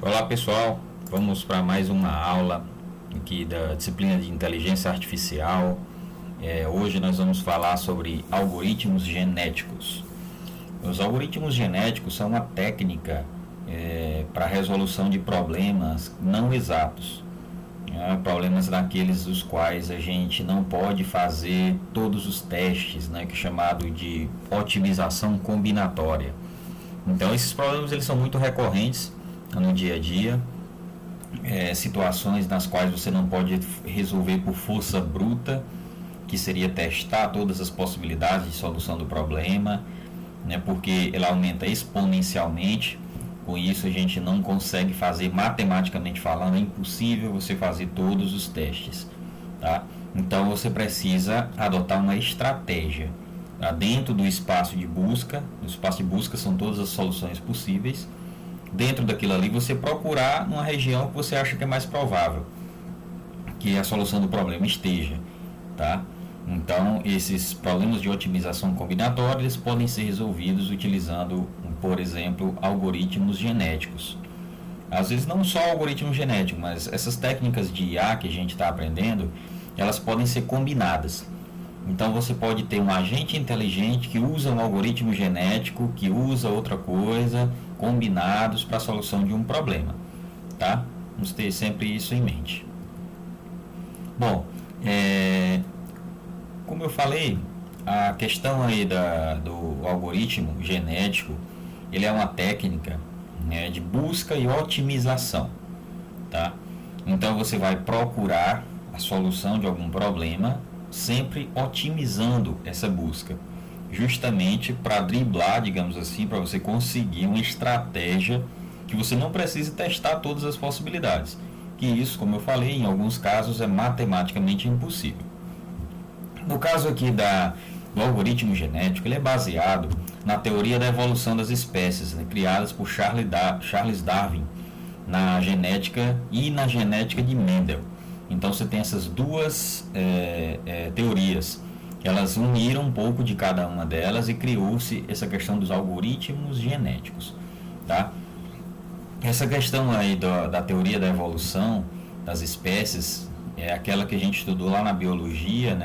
Olá pessoal, vamos para mais uma aula aqui da disciplina de inteligência artificial. Hoje nós vamos falar sobre algoritmos genéticos. Os algoritmos genéticos são uma técnica para a resolução de problemas não exatos, problemas daqueles dos quais a gente não pode fazer todos os testes, que é chamado de otimização combinatória. Então esses problemas eles são muito recorrentes no dia a dia, situações nas quais você não pode resolver por força bruta, que seria testar todas as possibilidades de solução do problema, porque ela aumenta exponencialmente. Com isso a gente não consegue fazer, matematicamente falando, é impossível você fazer todos os testes, tá? Então você precisa adotar uma estratégia, tá? Dentro do espaço de busca. No espaço de busca são todas as soluções possíveis. Dentro daquilo ali você procurar numa região que você acha que é mais provável que a solução do problema esteja, tá? Então esses problemas de otimização combinatória eles podem ser resolvidos utilizando, por exemplo, algoritmos genéticos. Às vezes não só algoritmo genético, mas essas técnicas de IA que a gente está aprendendo, elas podem ser combinadas. Então você pode ter um agente inteligente que usa um algoritmo genético, que usa outra coisa, combinados para a solução de um problema, tá? Vamos ter sempre isso em mente. Bom, como eu falei, a questão aí do algoritmo genético, ele é uma técnica, de busca e otimização, tá? Então você vai procurar a solução de algum problema, sempre otimizando essa busca, justamente para driblar, digamos assim, para você conseguir uma estratégia que você não precise testar todas as possibilidades, que isso, como eu falei, em alguns casos é matematicamente impossível. No caso aqui do algoritmo genético, ele é baseado na teoria da evolução das espécies, criadas por Charles Darwin na genética e na genética de Mendel. Então você tem essas duas teorias, elas uniram um pouco de cada uma delas e criou-se essa questão dos algoritmos genéticos, tá? Essa questão aí da teoria da evolução das espécies é aquela que a gente estudou lá na biologia,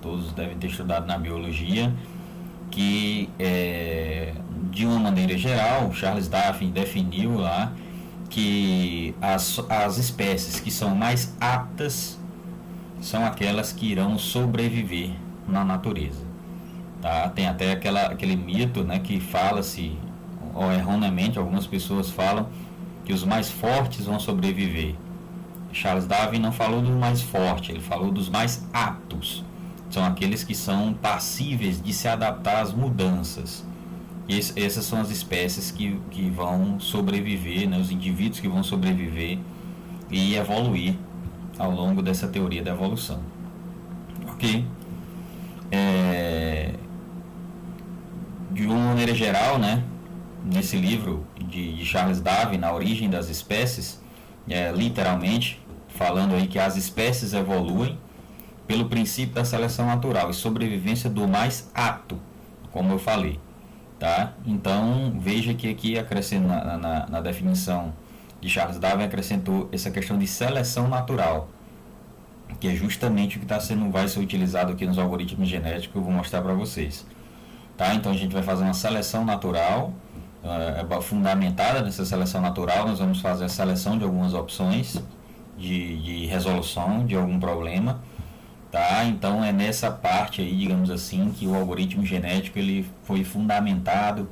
Todos devem ter estudado na biologia, que de uma maneira geral, Charles Darwin definiu lá que as espécies que são mais aptas são aquelas que irão sobreviver na natureza, tá? Tem até aquele mito, que fala-se, ou erroneamente algumas pessoas falam, que os mais fortes vão sobreviver. Charles Darwin não falou do mais forte, ele falou dos mais aptos. São aqueles que são passíveis de se adaptar às mudanças. Essas são as espécies que vão sobreviver, os indivíduos que vão sobreviver e evoluir ao longo dessa teoria da evolução. Ok? De uma maneira geral, nesse livro de Charles Darwin, Na Origem das Espécies, literalmente falando aí que as espécies evoluem pelo princípio da seleção natural e sobrevivência do mais apto, como eu falei, tá? Então veja que aqui na definição de Charles Darwin acrescentou essa questão de seleção natural, que é justamente o que vai ser utilizado aqui nos algoritmos genéticos que eu vou mostrar para vocês, tá? Então a gente vai fazer uma seleção natural, fundamentada nessa seleção natural nós vamos fazer a seleção de algumas opções de resolução de algum problema, tá? Então é nessa parte aí, digamos assim, que o algoritmo genético ele foi fundamentado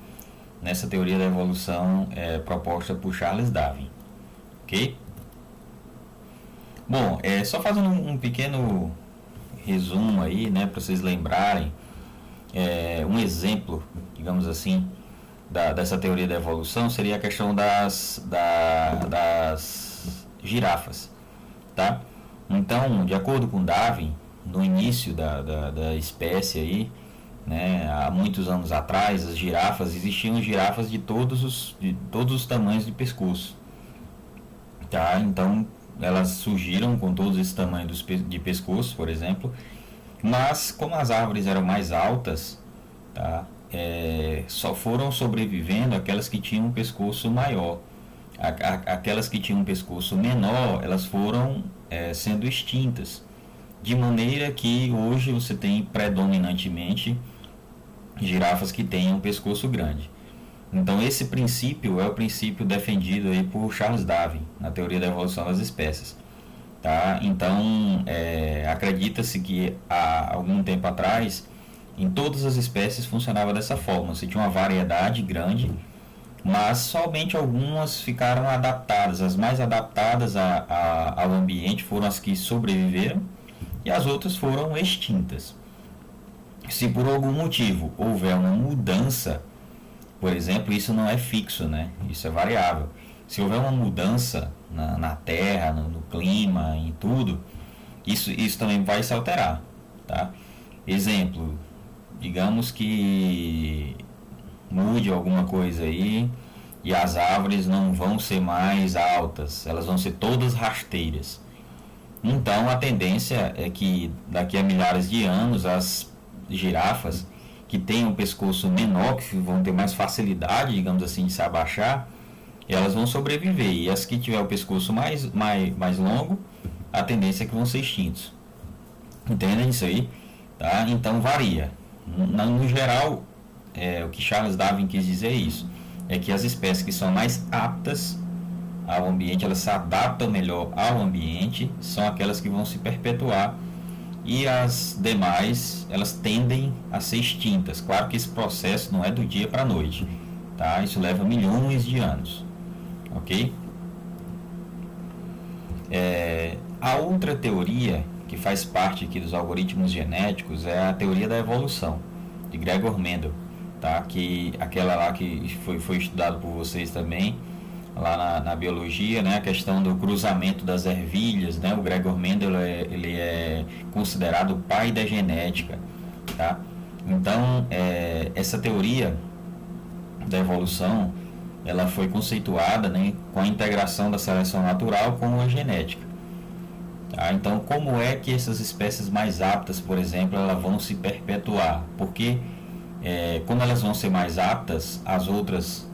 nessa teoria da evolução proposta por Charles Darwin, ok? Bom, só fazendo um pequeno resumo aí, para vocês lembrarem, um exemplo, digamos assim, dessa teoria da evolução seria a questão das girafas, tá? Então, de acordo com Darwin, no início da espécie aí, há muitos anos atrás, as girafas, existiam girafas de todos os tamanhos de pescoço, tá? Então elas surgiram com todos esses tamanhos de pescoço, por exemplo, mas como as árvores eram mais altas, tá? Só foram sobrevivendo aquelas que tinham um pescoço maior. Aquelas que tinham um pescoço menor, elas foram sendo extintas, de maneira que hoje você tem predominantemente girafas que têm um pescoço grande. Então esse princípio é o princípio defendido aí por Charles Darwin na teoria da evolução das espécies, tá? Então acredita-se que há algum tempo atrás em todas as espécies funcionava dessa forma. Você tinha uma variedade grande, mas somente algumas ficaram adaptadas. As mais adaptadas ao ambiente foram as que sobreviveram e as outras foram extintas. Se por algum motivo houver uma mudança, por exemplo, isso não é fixo, né? Isso é variável. Se houver uma mudança na terra, no clima, em tudo, isso também vai se alterar, tá? Exemplo, digamos que mude alguma coisa aí e as árvores não vão ser mais altas, elas vão ser todas rasteiras. Então a tendência é que daqui a milhares de anos as girafas que têm um pescoço menor, que vão ter mais facilidade, digamos assim, de se abaixar, elas vão sobreviver. E as que tiver o pescoço mais longo, a tendência é que vão ser extintos. Entendem isso aí? Tá? Então varia. No geral, o que Charles Darwin quis dizer é isso. É que as espécies que são mais aptas ao ambiente, elas se adaptam melhor ao ambiente, são aquelas que vão se perpetuar, e as demais, elas tendem a ser extintas. Claro que esse processo não é do dia para a noite, tá? Isso leva milhões de anos, ok? A outra teoria que faz parte aqui dos algoritmos genéticos é a teoria da evolução, de Gregor Mendel, tá? Que aquela lá que foi estudado por vocês também, lá na biologia, né? A questão do cruzamento das ervilhas, né? O Gregor Mendel ele é considerado o pai da genética, tá? Então essa teoria da evolução, ela foi conceituada, né, com a integração da seleção natural com a genética, tá? Então como é que essas espécies mais aptas, por exemplo, elas vão se perpetuar? Porque como elas vão ser mais aptas, as outras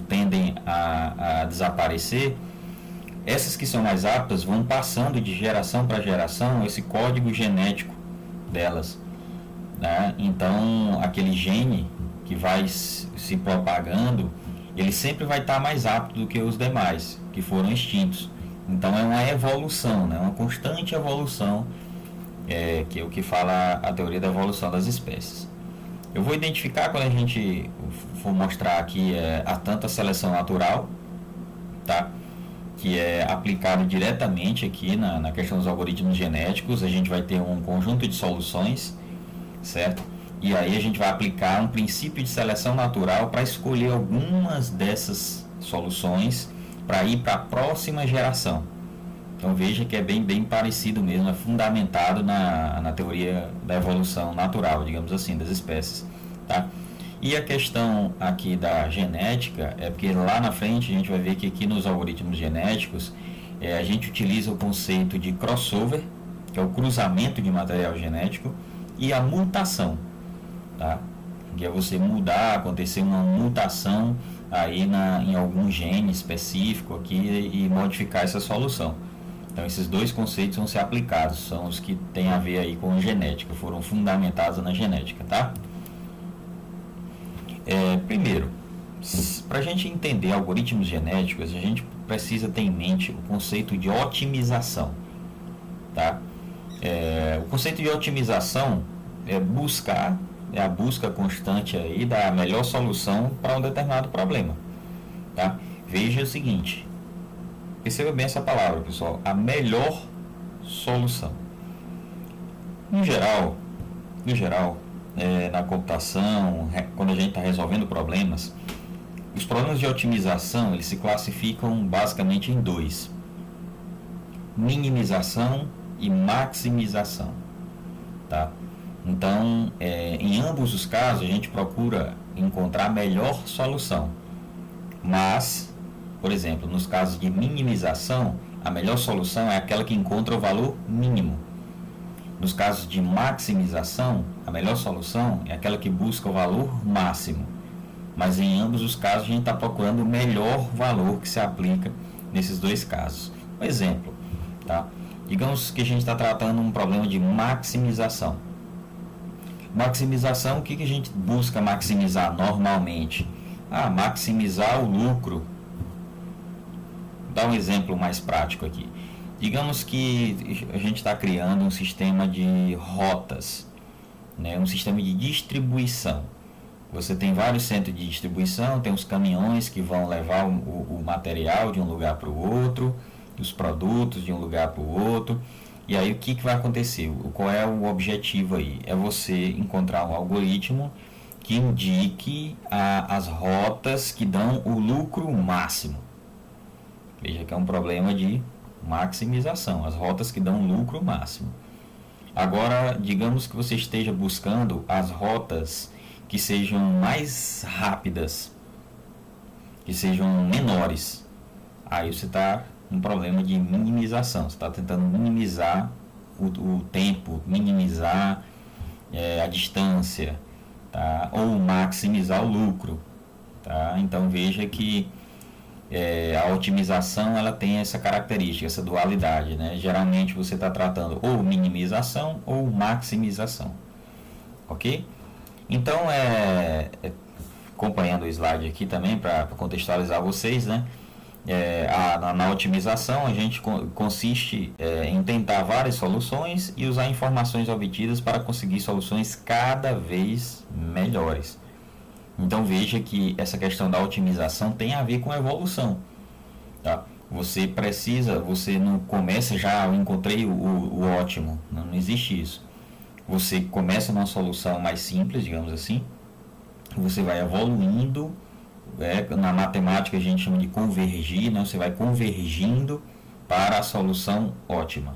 tendem a desaparecer. Essas que são mais aptas vão passando de geração para geração esse código genético delas, né? Então aquele gene que vai se propagando, ele sempre vai estar mais apto do que os demais que foram extintos. Então é uma evolução, né? Uma constante evolução, que é o que fala a teoria da evolução das espécies. Eu vou identificar, quando a gente for mostrar aqui, tanto a seleção natural, tá? Que é aplicado diretamente aqui na questão dos algoritmos genéticos. A gente vai ter um conjunto de soluções, certo? E aí a gente vai aplicar um princípio de seleção natural para escolher algumas dessas soluções para ir para a próxima geração. Então veja que é bem parecido mesmo, é fundamentado na teoria da evolução natural, digamos assim, das espécies, tá? E a questão aqui da genética é porque lá na frente a gente vai ver que aqui nos algoritmos genéticos a gente utiliza o conceito de crossover, que é o cruzamento de material genético, e a mutação, tá? Que é você acontecer uma mutação aí em algum gene específico aqui e modificar essa solução. Então esses dois conceitos vão ser aplicados, são os que têm a ver aí com genética, foram fundamentados na genética, tá? Primeiro, para a gente entender algoritmos genéticos, a gente precisa ter em mente o conceito de otimização, tá? O conceito de otimização é a busca constante aí da melhor solução para um determinado problema, tá? Veja o seguinte, perceba bem essa palavra, pessoal, a melhor solução. No geral, na computação, quando a gente está resolvendo problemas, os problemas de otimização, eles se classificam basicamente em dois: minimização e maximização, tá? Então, em ambos os casos, a gente procura encontrar a melhor solução, mas, por exemplo, nos casos de minimização, a melhor solução é aquela que encontra o valor mínimo. Nos casos de maximização, a melhor solução é aquela que busca o valor máximo. mas em ambos os casos a gente está procurando o melhor valor que se aplica nesses dois casos. Um exemplo, tá? Digamos que a gente está tratando um problema de maximização. Maximização, o que a gente busca maximizar normalmente? Maximizar o lucro. Vou dar um exemplo mais prático aqui. Digamos que a gente está criando um sistema de rotas, né? Um sistema de distribuição. Você tem vários centros de distribuição, tem os caminhões que vão levar o material de um lugar para o outro, os produtos de um lugar para o outro. E aí o que vai acontecer? Qual é o objetivo aí? É você encontrar um algoritmo que indique as rotas que dão o lucro máximo. Veja que é um problema de maximização, as rotas que dão lucro máximo. Agora, digamos que você esteja buscando as rotas que sejam mais rápidas, que sejam menores. Aí você está um problema de minimização. Você está tentando minimizar o tempo, minimizar a distância, tá? Ou maximizar o lucro, tá? Então veja que a otimização ela tem essa característica, essa dualidade, né? Geralmente você está tratando ou minimização ou maximização, ok? Então acompanhando o slide aqui também para contextualizar vocês, né? Na otimização a gente consiste em tentar várias soluções e usar informações obtidas para conseguir soluções cada vez melhores. Então veja que essa questão da otimização tem a ver com evolução, tá? Você não começa já, eu encontrei o ótimo, não existe isso. Você começa numa solução mais simples, digamos assim, você vai evoluindo. Na matemática a gente chama de convergir, né? Você vai convergindo para a solução ótima,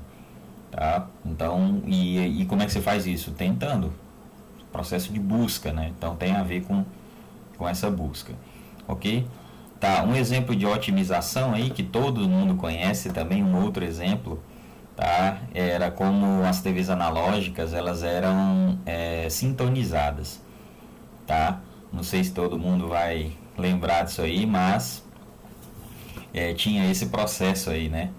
tá? Então, e como é que você faz isso? Tentando, processo de busca, né? Então tem a ver com essa busca, ok? Tá, um exemplo de otimização aí que todo mundo conhece também, um outro exemplo, tá? Era como as TVs analógicas, elas eram sintonizadas, tá? Não sei se todo mundo vai lembrar disso aí, mas tinha esse processo aí, né?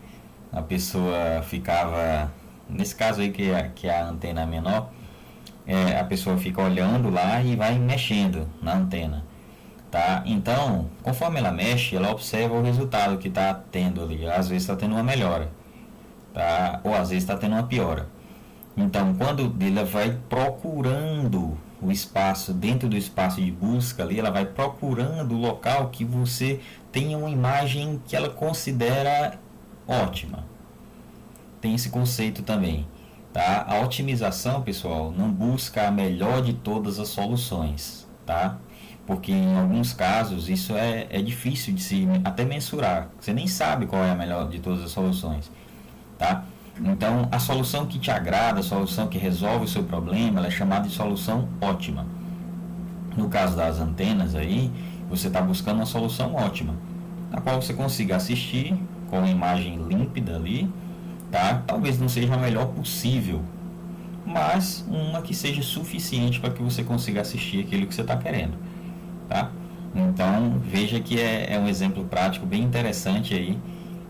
A pessoa ficava, nesse caso aí que a antena é menor, a pessoa fica olhando lá e vai mexendo na antena, tá? Então, conforme ela mexe, ela observa o resultado que está tendo ali. Às vezes está tendo uma melhora, tá? Ou às vezes está tendo uma piora. Então, quando ela vai procurando o espaço, dentro do espaço de busca ali, ela vai procurando o local que você tenha uma imagem que ela considera ótima. Tem esse conceito também, tá? A otimização, pessoal, não busca a melhor de todas as soluções, tá? Porque em alguns casos isso é difícil de se até mensurar. Você nem sabe qual é a melhor de todas as soluções, tá? Então, a solução que te agrada, a solução que resolve o seu problema, ela é chamada de solução ótima. No caso das antenas aí, você está buscando uma solução ótima, na qual você consiga assistir com uma imagem límpida ali, tá? Talvez não seja a melhor possível, mas uma que seja suficiente para que você consiga assistir aquilo que você está querendo, tá? Então, veja que é um exemplo prático bem interessante aí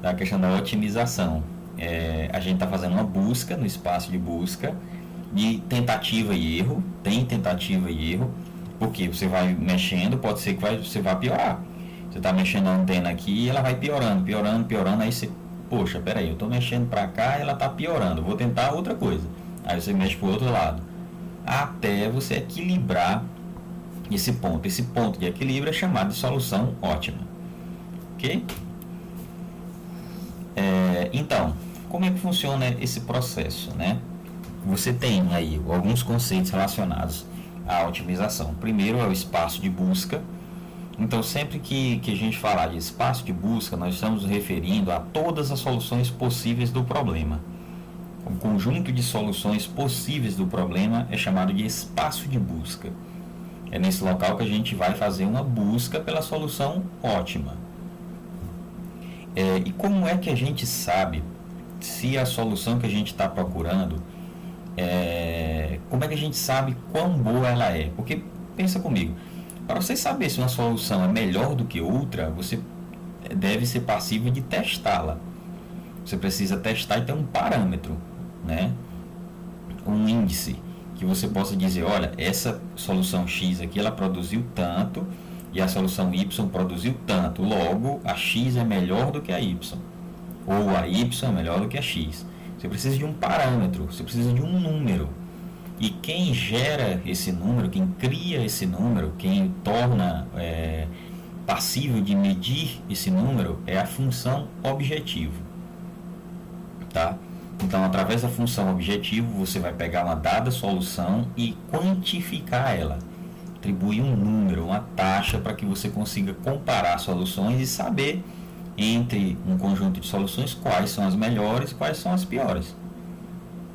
da questão da otimização. A gente está fazendo uma busca no espaço de busca de tentativa e erro. Tem tentativa e erro, porque você vai mexendo, pode ser que você vá piorar. Você está mexendo a antena aqui e ela vai piorando, aí você, poxa, peraí, eu estou mexendo para cá e ela está piorando, vou tentar outra coisa. Aí você mexe para o outro lado, até você equilibrar esse ponto. Esse ponto de equilíbrio é chamado de solução ótima, ok? Então, como é que funciona esse processo, né? Você tem aí alguns conceitos relacionados à otimização. Primeiro é o espaço de busca. Então, sempre que a gente falar de espaço de busca, nós estamos nos referindo a todas as soluções possíveis do problema. O conjunto de soluções possíveis do problema é chamado de espaço de busca. É nesse local que a gente vai fazer uma busca pela solução ótima. E como é que a gente sabe se a solução que a gente está procurando, como é que a gente sabe quão boa ela é? Porque, pensa comigo, Para você saber se uma solução é melhor do que outra, você deve ser passível de testá-la. Você precisa testar e ter um parâmetro, né? Um índice que você possa dizer, olha, essa solução X aqui ela produziu tanto e a solução Y produziu tanto, logo a X é melhor do que a Y, ou a Y é melhor do que a X. Você precisa de um parâmetro, você precisa de um número. E quem gera esse número, quem cria esse número, quem torna passível de medir esse número é a função objetivo, tá? Então, através da função objetivo, você vai pegar uma dada solução e quantificar ela, atribuir um número, uma taxa para que você consiga comparar soluções e saber entre um conjunto de soluções quais são as melhores e quais são as piores,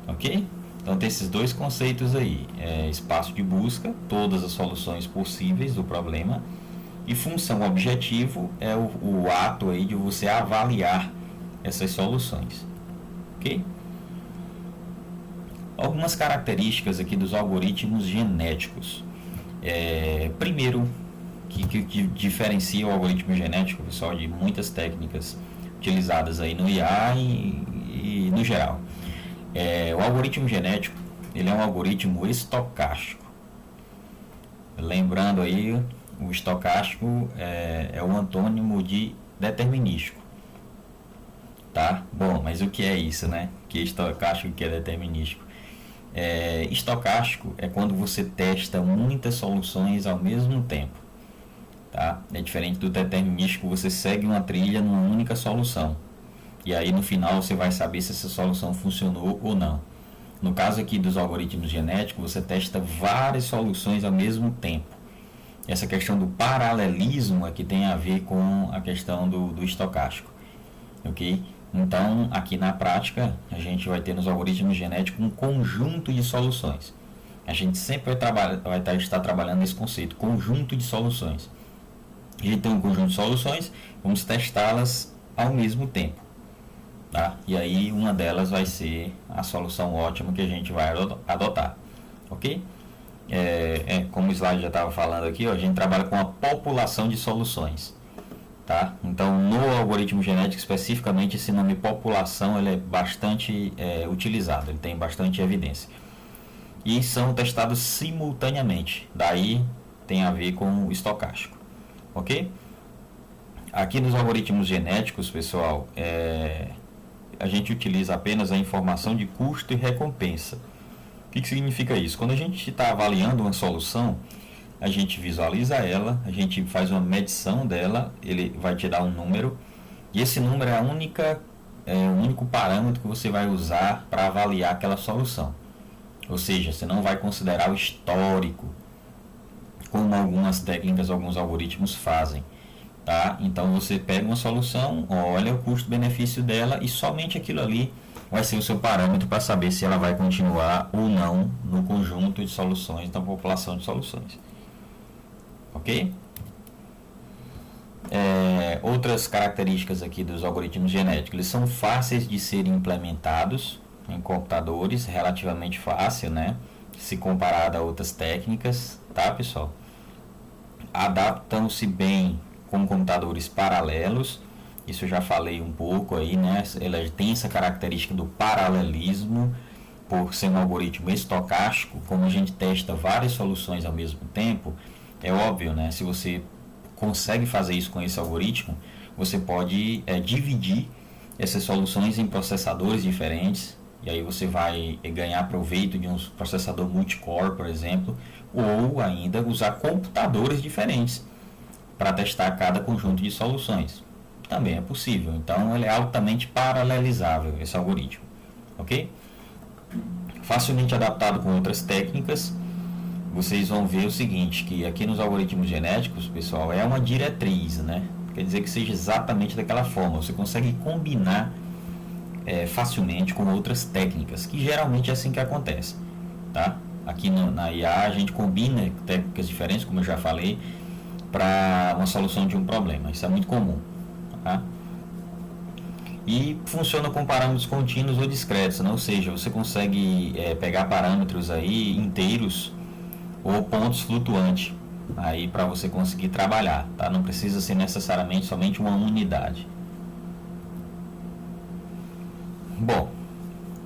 ok? Então tem esses dois conceitos aí, espaço de busca, todas as soluções possíveis do problema, e função objetivo é o ato aí de você avaliar essas soluções, ok? Algumas características aqui dos algoritmos genéticos. Primeiro, que diferencia o algoritmo genético, pessoal, de muitas técnicas utilizadas aí no IA e no geral. O algoritmo genético, ele é um algoritmo estocástico. Lembrando aí, o estocástico é o antônimo de determinístico, tá? Bom, mas o que é isso, né? Que é estocástico e que é determinístico? Estocástico é quando você testa muitas soluções ao mesmo tempo, tá? É diferente do determinístico, você segue uma trilha numa única solução. E aí no final você vai saber se essa solução funcionou ou não. No caso aqui dos algoritmos genéticos, você testa várias soluções ao mesmo tempo. Essa questão do paralelismo é que tem a ver com a questão do estocástico, ok? Então, aqui na prática, a gente vai ter nos algoritmos genéticos um conjunto de soluções. A gente sempre vai estar trabalhando nesse conceito, conjunto de soluções. A gente tem um conjunto de soluções, vamos testá-las ao mesmo tempo. Tá? E aí uma delas vai ser a solução ótima que a gente vai adotar, ok? Como o slide já estava falando aqui, ó, a gente trabalha com a população de soluções, tá? Então no algoritmo genético especificamente esse nome população ele é bastante utilizado, ele tem bastante evidência e são testados simultaneamente, daí tem a ver com o estocástico, ok? Aqui nos algoritmos genéticos, pessoal, a gente utiliza apenas a informação de custo e recompensa. O que significa isso? Quando a gente está avaliando uma solução, a gente visualiza ela, a gente faz uma medição dela, ele vai te dar um número, e esse número é o único parâmetro que você vai usar para avaliar aquela solução. Ou seja, você não vai considerar o histórico, como algumas técnicas, alguns algoritmos fazem. Tá? Então você pega uma solução, olha o custo-benefício dela e somente aquilo ali vai ser o seu parâmetro para saber se ela vai continuar ou não no conjunto de soluções, da população de soluções. Ok? Outras características aqui dos algoritmos genéticos, eles são fáceis de serem implementados em computadores, relativamente fácil, né? Se comparado a outras técnicas, tá, pessoal? Adaptam-se bem com computadores paralelos, isso eu já falei um pouco aí, né? Ela tem essa característica do paralelismo, por ser um algoritmo estocástico, como a gente testa várias soluções ao mesmo tempo, é óbvio, né? Se você consegue fazer isso com esse algoritmo, você pode dividir essas soluções em processadores diferentes, e aí você vai ganhar proveito de um processador multicore, por exemplo, ou ainda usar computadores diferentes para testar cada conjunto de soluções. Também é possível. Então ele é altamente paralelizável, esse algoritmo, ok? Facilmente adaptado com outras técnicas. Vocês vão ver o seguinte, que aqui nos algoritmos genéticos, pessoal, é uma diretriz, né? Quer dizer que seja exatamente daquela forma. Você consegue combinar facilmente com outras técnicas, que geralmente é assim que acontece, tá? Aqui na IA a gente combina técnicas diferentes, como eu já falei, para uma solução de um problema. Isso é muito comum, tá? E funciona com parâmetros contínuos ou discretos, né? Ou seja, você consegue pegar parâmetros aí inteiros ou pontos flutuantes, aí para você conseguir trabalhar, tá? Não precisa ser necessariamente somente uma unidade. Bom,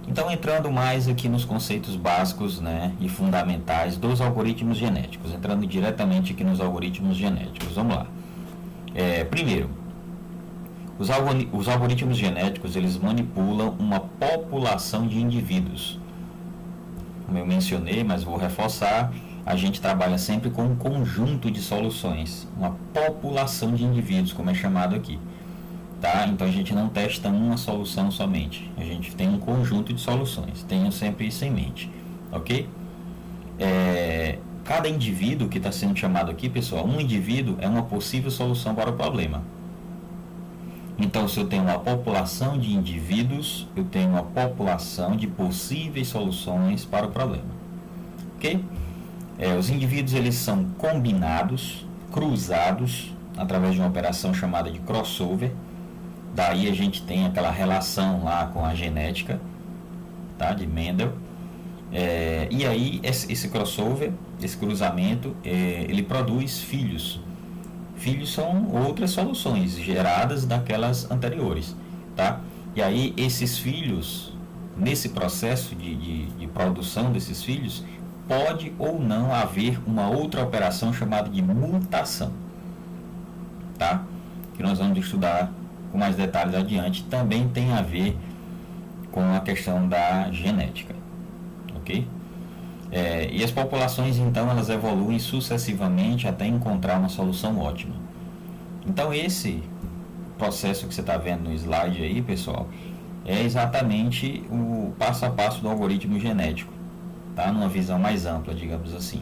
então entrando mais aqui nos conceitos básicos, né, e fundamentais dos algoritmos genéticos, entrando diretamente aqui nos algoritmos genéticos, vamos lá. Primeiro, os algoritmos genéticos, eles manipulam uma população de indivíduos. Como eu mencionei, mas vou reforçar, a gente trabalha sempre com um conjunto de soluções, uma população de indivíduos, como é chamado aqui. Tá? Então a gente não testa uma solução somente, a gente tem um conjunto de soluções, tenham sempre isso em mente, ok? Cada indivíduo que está sendo chamado aqui, pessoal, um indivíduo é uma possível solução para o problema. Então, se eu tenho uma população de indivíduos, eu tenho uma população de possíveis soluções para o problema. Ok? Os indivíduos, eles são combinados, cruzados, através de uma operação chamada de crossover. Daí a gente tem aquela relação lá com a genética, tá? De Mendel. E aí, esse crossover, esse cruzamento, ele produz filhos. Filhos são outras soluções geradas daquelas anteriores, tá? E aí esses filhos, nesse processo de produção desses filhos, pode ou não haver uma outra operação chamada de mutação, tá? Que nós vamos estudar com mais detalhes adiante, também tem a ver com a questão da genética, ok? E as populações, então, elas evoluem sucessivamente até encontrar uma solução ótima. Então, esse processo que você está vendo no slide aí, pessoal, é exatamente o passo a passo do algoritmo genético, tá? Numa visão mais ampla, digamos assim.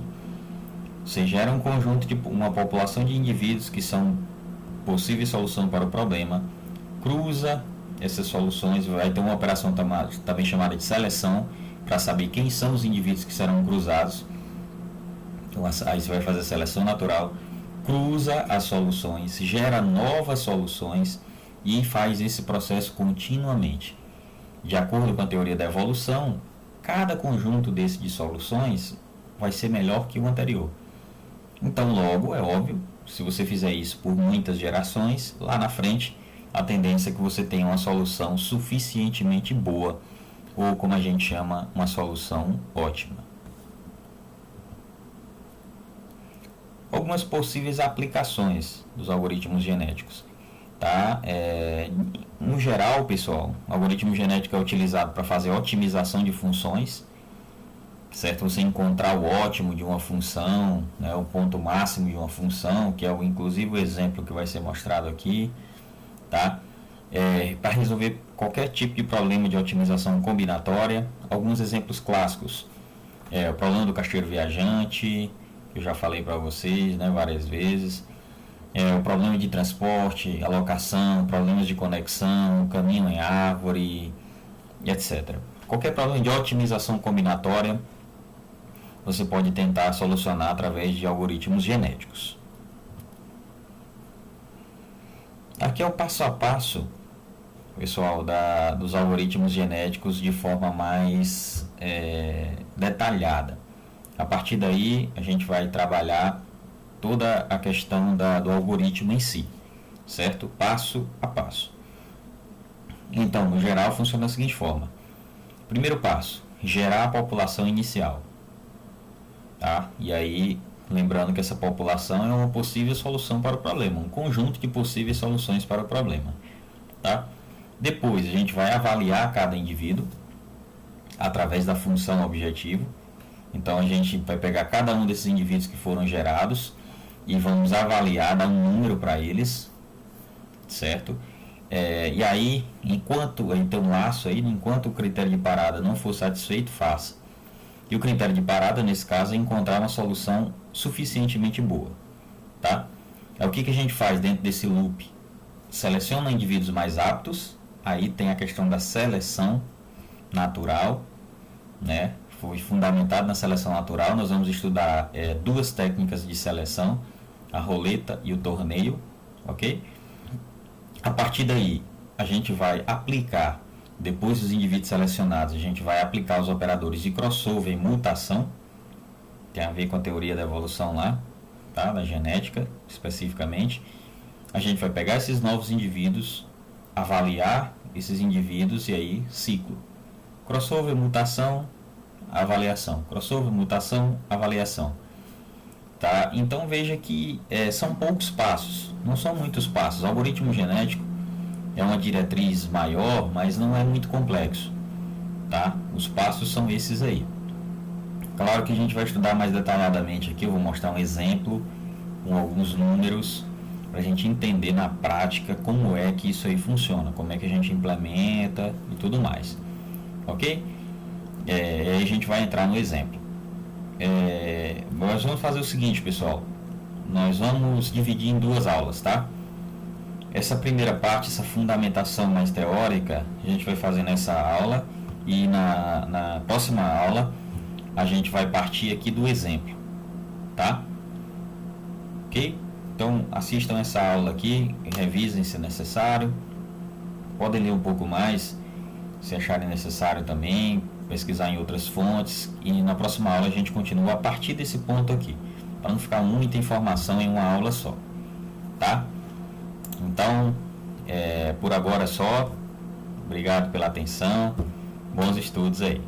Você gera um conjunto de uma população de indivíduos que são possíveis solução para o problema, cruza essas soluções, vai ter uma operação também chamada de seleção, para saber quem são os indivíduos que serão cruzados. Então, aí você vai fazer a seleção natural, cruza as soluções, gera novas soluções e faz esse processo continuamente. De acordo com a teoria da evolução, cada conjunto desse de soluções vai ser melhor que o anterior. Então, logo, é óbvio, se você fizer isso por muitas gerações, lá na frente, a tendência é que você tenha uma solução suficientemente boa, ou como a gente chama, uma solução ótima. Algumas possíveis aplicações dos algoritmos genéticos, tá? No geral, pessoal, o algoritmo genético é utilizado para fazer otimização de funções, certo? Você encontrar o ótimo de uma função, né, o ponto máximo de uma função, que é inclusive o exemplo que vai ser mostrado aqui, tá? Para resolver qualquer tipo de problema de otimização combinatória. Alguns exemplos clássicos: o problema do caixeiro viajante, que eu já falei para vocês, né, várias vezes, o problema de transporte, alocação, problemas de conexão, caminho em árvore, etc. Qualquer problema de otimização combinatória você pode tentar solucionar através de algoritmos genéticos. Aqui é o passo a passo, pessoal, dos algoritmos genéticos de forma mais detalhada. A partir daí, a gente vai trabalhar toda a questão do algoritmo em si, certo? Passo a passo. Então, no geral, funciona da seguinte forma. Primeiro passo, gerar a população inicial. Tá? E aí, lembrando que essa população é uma possível solução para o problema, um conjunto de possíveis soluções para o problema. Tá? Depois, a gente vai avaliar cada indivíduo através da função objetivo. Então, a gente vai pegar cada um desses indivíduos que foram gerados e vamos avaliar, dar um número para eles, certo? E aí, então um laço aí, enquanto o critério de parada não for satisfeito, faça. E o critério de parada, nesse caso, é encontrar uma solução suficientemente boa, tá? O que a gente faz dentro desse loop? Seleciona indivíduos mais aptos, aí tem a questão da seleção natural, né? Foi fundamentado na seleção natural. Nós vamos estudar duas técnicas de seleção, a roleta e o torneio, ok? A partir daí, a gente vai aplicar, depois dos indivíduos selecionados, a gente vai aplicar os operadores de crossover e mutação, tem a ver com a teoria da evolução lá, tá? Da genética especificamente. A gente vai pegar esses novos indivíduos, avaliar esses indivíduos e aí ciclo. Crossover, mutação, avaliação. Crossover, mutação, avaliação. Tá? Então veja que são poucos passos, não são muitos passos. O algoritmo genético é uma diretriz maior, mas não é muito complexo. Tá? Os passos são esses aí. Claro que a gente vai estudar mais detalhadamente aqui, eu vou mostrar um exemplo com alguns números para a gente entender na prática como é que isso aí funciona, como é que a gente implementa e tudo mais. Ok? Aí a gente vai entrar no exemplo. Nós vamos fazer o seguinte, pessoal. Nós vamos dividir em duas aulas, tá? Essa primeira parte, essa fundamentação mais teórica, a gente vai fazer nessa aula. E na próxima aula a gente vai partir aqui do exemplo, tá? Ok? Então assistam essa aula aqui, revisem se necessário, podem ler um pouco mais se acharem necessário também, pesquisar em outras fontes, e na próxima aula a gente continua a partir desse ponto aqui, para não ficar muita informação em uma aula só, tá? Então, por agora é só. Obrigado pela atenção. Bons estudos aí.